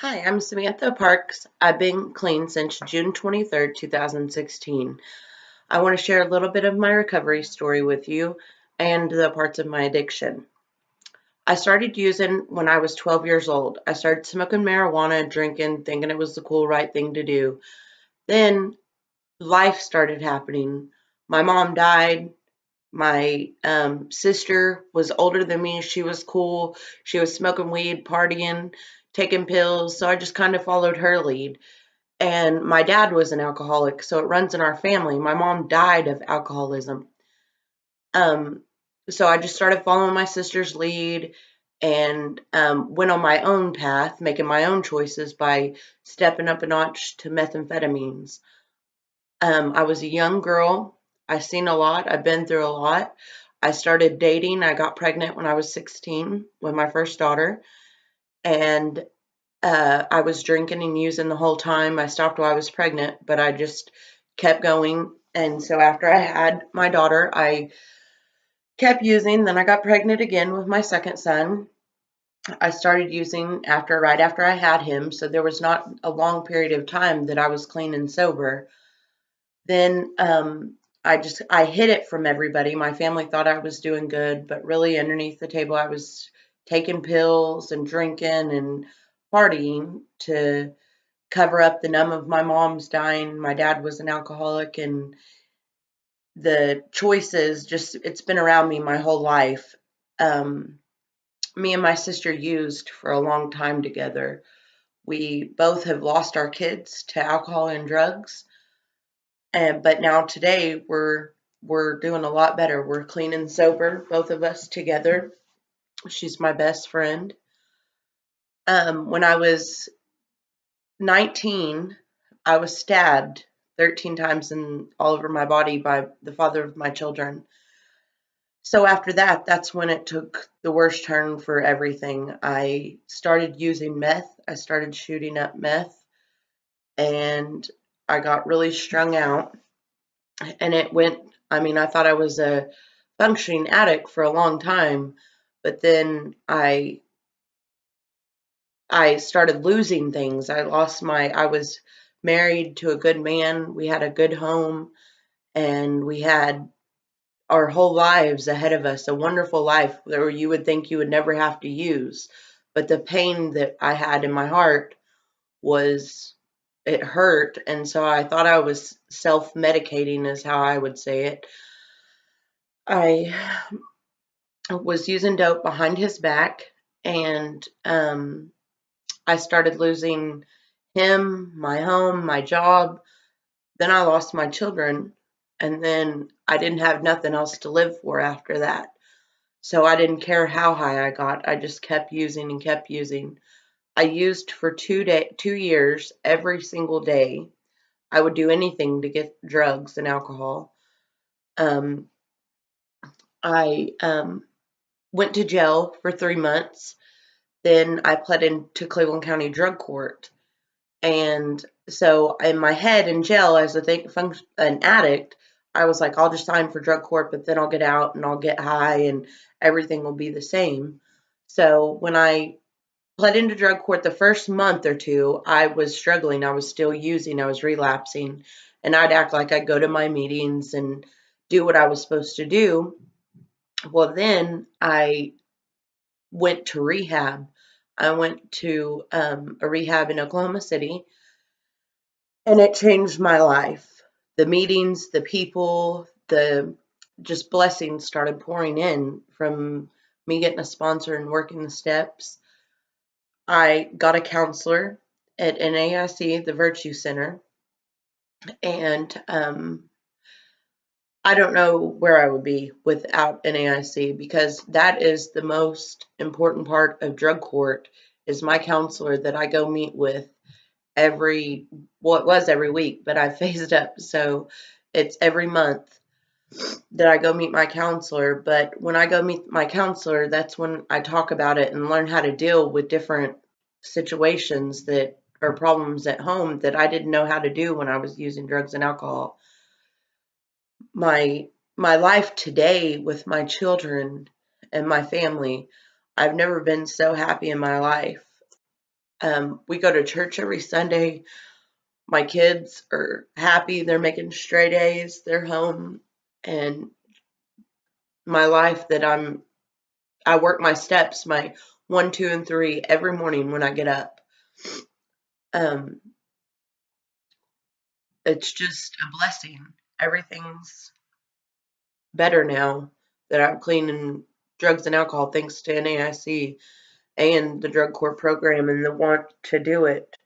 Hi, I'm Samantha Parks. I've been clean since June 23rd, 2016. I want to share a little bit of my recovery story with you and the parts of my addiction. I started using when I was 12 years old. I started smoking marijuana, drinking, thinking it was the cool, right thing to do. Then life started happening. My mom died. My sister was older than me. She was cool. She was smoking weed, partying, taking pills. So I just kind of followed her lead. And my dad was an alcoholic, so it runs in our family. My mom died of alcoholism. Um, so I just started following my sister's lead and went on my own path, making my own choices by stepping up a notch to methamphetamines. I was a young girl. I've seen a lot. I've been through a lot. I started dating. I got pregnant when I was 16 with my first daughter. And I was drinking and using the whole time. I stopped while I was pregnant, but I just kept going. And so after I had my daughter, I kept using. Then I got pregnant again with my second son. I started using right after I had him, so there was not a long period of time that I was clean and sober. Then I hid it from everybody. My family thought I was doing good, but really underneath the table I was taking pills and drinking and partying to cover up the numb of my mom's dying. My dad was an alcoholic, and the choices just, it's been around me my whole life. Um, Me and my sister used for a long time together. We both have lost our kids to alcohol and drugs, and but now today we're doing a lot better. We're clean and sober, both of us together. She's my best friend. When I was 19, I was stabbed 13 times in all over my body by the father of my children. So after that, that's when it took the worst turn for everything. I started using meth. I started shooting up meth, and I got really strung out. And it went, I mean, I thought I was a functioning addict for a long time, but then I started losing things. I was married to a good man. We had a good home, and we had our whole lives ahead of us, a wonderful life where you would think you would never have to use. But the pain that I had in my heart was, it hurt. And so I thought I was self medicating, is how I would say it. I was using dope behind his back, and I started losing him, my home, my job. Then I lost my children, and then I didn't have nothing else to live for after that. So I didn't care how high I got. I just kept using and kept using. I used for 2 years every single day. I would do anything to get drugs and alcohol. Um, I went to jail for 3 months. Then I pled into Cleveland County Drug Court. And so in my head in jail as an addict, I was like, I'll just sign for drug court, but then I'll get out and I'll get high and everything will be the same. So when I pled into drug court the first month or two, I was struggling. I was still using, I was relapsing, and I'd act like I'd go to my meetings and do what I was supposed to do. Well, then I went to rehab. I went to a rehab in Oklahoma City, and it changed my life. The meetings, the people, the just blessings started pouring in from me getting a sponsor and working the steps. I got a counselor at NAIC, the Virtue Center, and I don't know where I would be without NAIC, because that is the most important part of drug court, is my counselor that I go meet with every, well, it was every week, but I phased up, so it's every month that I go meet my counselor. But when I go meet my counselor, that's when I talk about it and learn how to deal with different situations that are problems at home that I didn't know how to do when I was using drugs and alcohol. My life today with my children and my family, I've never been so happy in my life. We go to church every Sunday. My kids are happy. They're making straight A's. They're home. And my life that I work my steps, my 1, 2, and 3 every morning when I get up. Um, it's just a blessing. Everything's better now that I'm clean and drugs and alcohol thanks to NAIC and the drug court program and the want to do it.